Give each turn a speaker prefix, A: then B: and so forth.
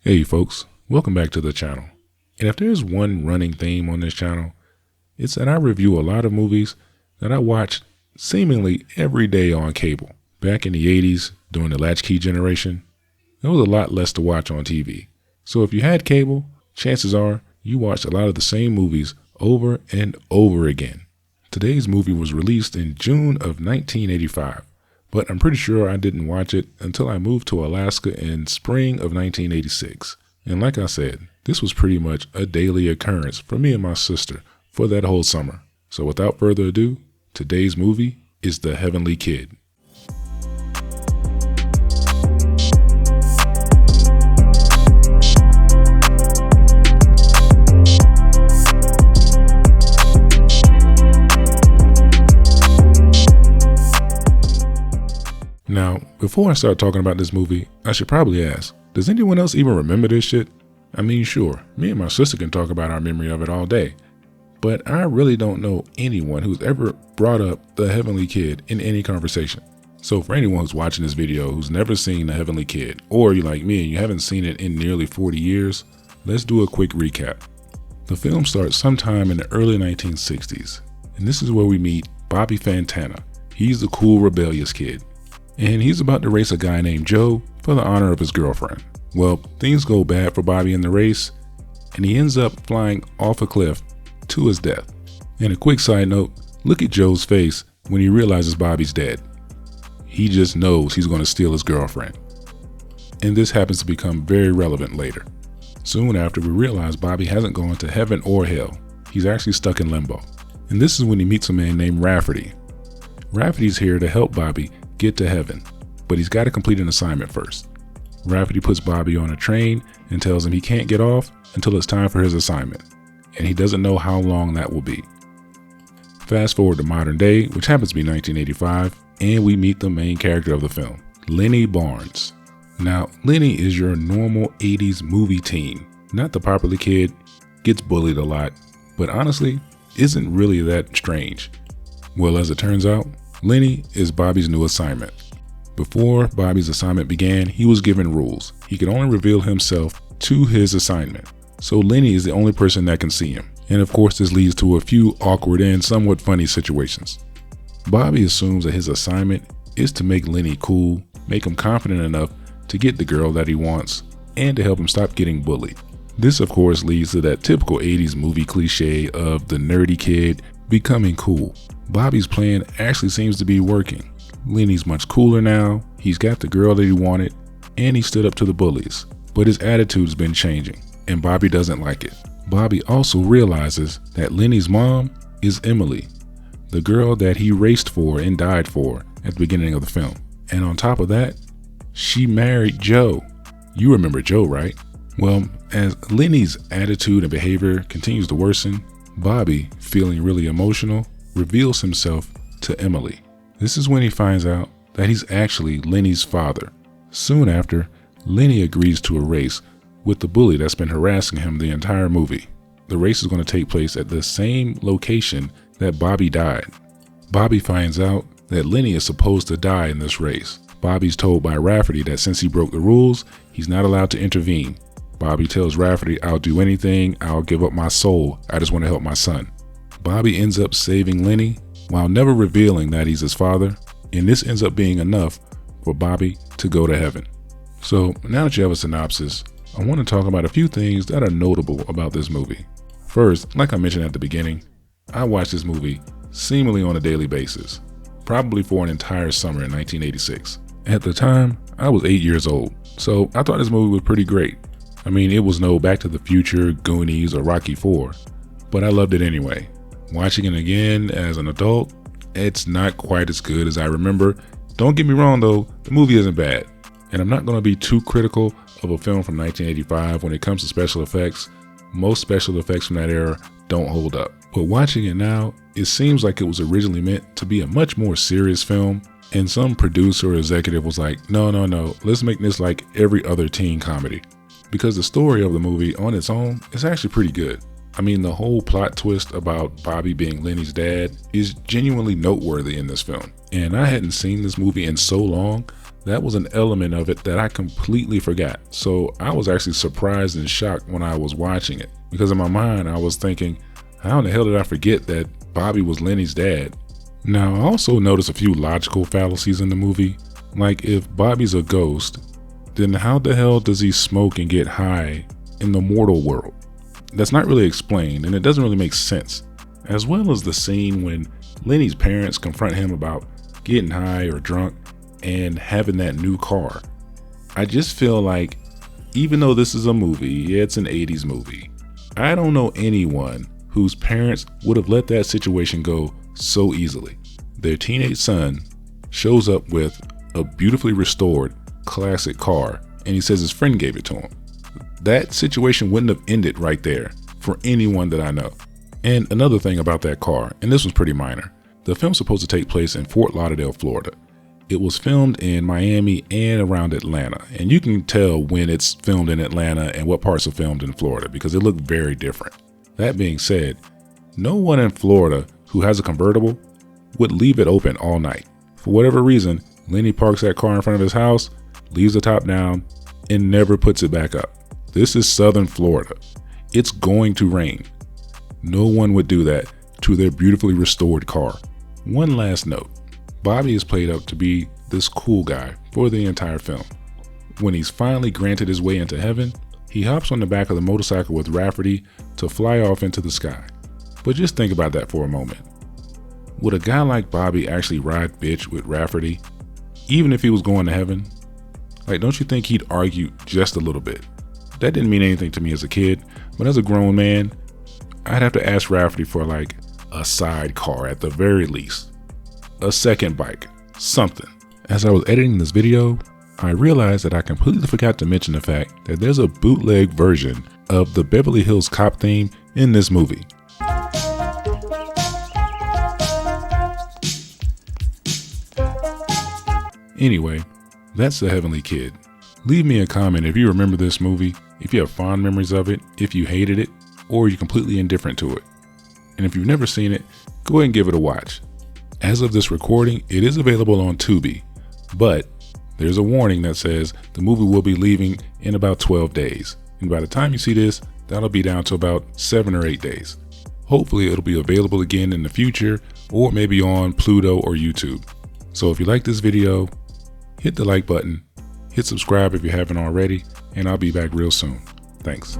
A: Hey folks, welcome back to the channel. And if there's one running theme on this channel, it's that I review a lot of movies that I watched seemingly every day on cable. Back in the 80s, during the latchkey generation, there was a lot less to watch on TV. So if you had cable, chances are you watched a lot of the same movies over and over again. Today's movie was released in June of 1985. But I'm pretty sure I didn't watch it until I moved to Alaska in spring of 1986. And like I said, this was pretty much a daily occurrence for me and my sister for that whole summer. So without further ado, today's movie is The Heavenly Kid. Now, before I start talking about this movie, I should probably ask, does anyone else even remember this shit? I mean, sure, me and my sister can talk about our memory of it all day, but I really don't know anyone who's ever brought up The Heavenly Kid in any conversation. So for anyone who's watching this video who's never seen The Heavenly Kid, or you're like me and you haven't seen it in nearly 40 years, let's do a quick recap. The film starts sometime in the early 1960s, and this is where we meet Bobby Fantana. He's the cool, rebellious kid. And he's about to race a guy named Joe for the honor of his girlfriend. Well, things go bad for Bobby in the race, and he ends up flying off a cliff to his death. And a quick side note, look at Joe's face when he realizes Bobby's dead. He just knows he's going to steal his girlfriend. And this happens to become very relevant later. Soon after, we realize Bobby hasn't gone to heaven or hell. He's actually stuck in limbo. And this is when he meets a man named Rafferty. Rafferty's here to help Bobby get to heaven, but he's got to complete an assignment first. Rafferty puts Bobby on a train and tells him he can't get off until it's time for his assignment, and he doesn't know how long that will be. Fast forward to modern day, which happens to be 1985, and we meet the main character of the film, Lenny Barnes. Now, Lenny is your normal 80s movie teen, not the popular kid, gets bullied a lot, but honestly, isn't really that strange. Well, as it turns out, Lenny is Bobby's new assignment. Before Bobby's assignment began, he was given rules. He could only reveal himself to his assignment. So Lenny is the only person that can see him. And of course, this leads to a few awkward and somewhat funny situations. Bobby assumes that his assignment is to make Lenny cool, make him confident enough to get the girl that he wants, and to help him stop getting bullied. This of course leads to that typical 80s movie cliche of the nerdy kid becoming cool. Bobby's plan actually seems to be working. Lenny's much cooler now, he's got the girl that he wanted, and he stood up to the bullies. But his attitude's been changing, and Bobby doesn't like it. Bobby also realizes that Lenny's mom is Emily, the girl that he raced for and died for at the beginning of the film. And on top of that, she married Joe. You remember Joe, right? Well, as Lenny's attitude and behavior continues to worsen, Bobby, feeling really emotional, reveals himself to Emily. This is when he finds out that he's actually Lenny's father. Soon after, Lenny agrees to a race with the bully that's been harassing him the entire movie. The race is going to take place at the same location that Bobby died. Bobby finds out that Lenny is supposed to die in this race. Bobby's told by Rafferty that since he broke the rules, he's not allowed to intervene. Bobby tells Rafferty, "I'll do anything, I'll give up my soul, I just want to help my son." Bobby ends up saving Lenny while never revealing that he's his father, and this ends up being enough for Bobby to go to heaven. So now that you have a synopsis, I want to talk about a few things that are notable about this movie. First, like I mentioned at the beginning, I watched this movie seemingly on a daily basis, probably for an entire summer in 1986. At the time, I was 8 years old, so I thought this movie was pretty great. I mean, it was no Back to the Future, Goonies, or Rocky IV, but I loved it anyway. Watching it again as an adult, it's not quite as good as I remember. Don't get me wrong though, the movie isn't bad. And I'm not going to be too critical of a film from 1985 when it comes to special effects. Most special effects from that era don't hold up. But watching it now, it seems like it was originally meant to be a much more serious film. And some producer or executive was like, no, let's make this like every other teen comedy. Because the story of the movie on its own is actually pretty good. I mean, the whole plot twist about Bobby being Lenny's dad is genuinely noteworthy in this film. And I hadn't seen this movie in so long That was an element of it that I completely forgot. So I was actually surprised and shocked when I was watching it, because in my mind I was thinking, how in the hell did I forget that Bobby was Lenny's dad? Now I also noticed a few logical fallacies in the movie. Like, if Bobby's a ghost, then how the hell does he smoke and get high in the mortal world? That's not really explained, and it doesn't really make sense. As well as the scene when Lenny's parents confront him about getting high or drunk and having that new car. I just feel like, even though this is a movie, yeah, it's an 80s movie, I don't know anyone whose parents would have let that situation go so easily. Their teenage son shows up with a beautifully restored classic car, and he says his friend gave it to him. That situation wouldn't have ended right there for anyone that I know. And another thing about that car, and this was pretty minor, the film's supposed to take place in Fort Lauderdale, Florida. It was filmed in Miami and around Atlanta, and you can tell when it's filmed in Atlanta and what parts are filmed in Florida because it looked very different. That being said, no one in Florida who has a convertible would leave it open all night. For whatever reason, Lenny parks that car in front of his house, leaves the top down, and never puts it back up. This is Southern Florida. It's going to rain. No one would do that to their beautifully restored car. One last note. Bobby is played up to be this cool guy for the entire film. When he's finally granted his way into heaven, he hops on the back of the motorcycle with Rafferty to fly off into the sky. But just think about that for a moment. Would a guy like Bobby actually ride bitch with Rafferty, even if he was going to heaven? Like, don't you think he'd argue just a little bit? That didn't mean anything to me as a kid, but as a grown man, I'd have to ask Rafferty for like a sidecar at the very least. A second bike, something. As I was editing this video, I realized that I completely forgot to mention the fact that there's a bootleg version of the Beverly Hills Cop theme in this movie. Anyway, that's The Heavenly Kid. Leave me a comment if you remember this movie, if you have fond memories of it, if you hated it, or you're completely indifferent to it. And if you've never seen it, go ahead and give it a watch. As of this recording, it is available on Tubi, but there's a warning that says the movie will be leaving in about 12 days. And by the time you see this, that'll be down to about 7 or 8 days. Hopefully it'll be available again in the future, or maybe on Pluto or YouTube. So if you like this video, hit the like button, hit subscribe if you haven't already, and I'll be back real soon. Thanks.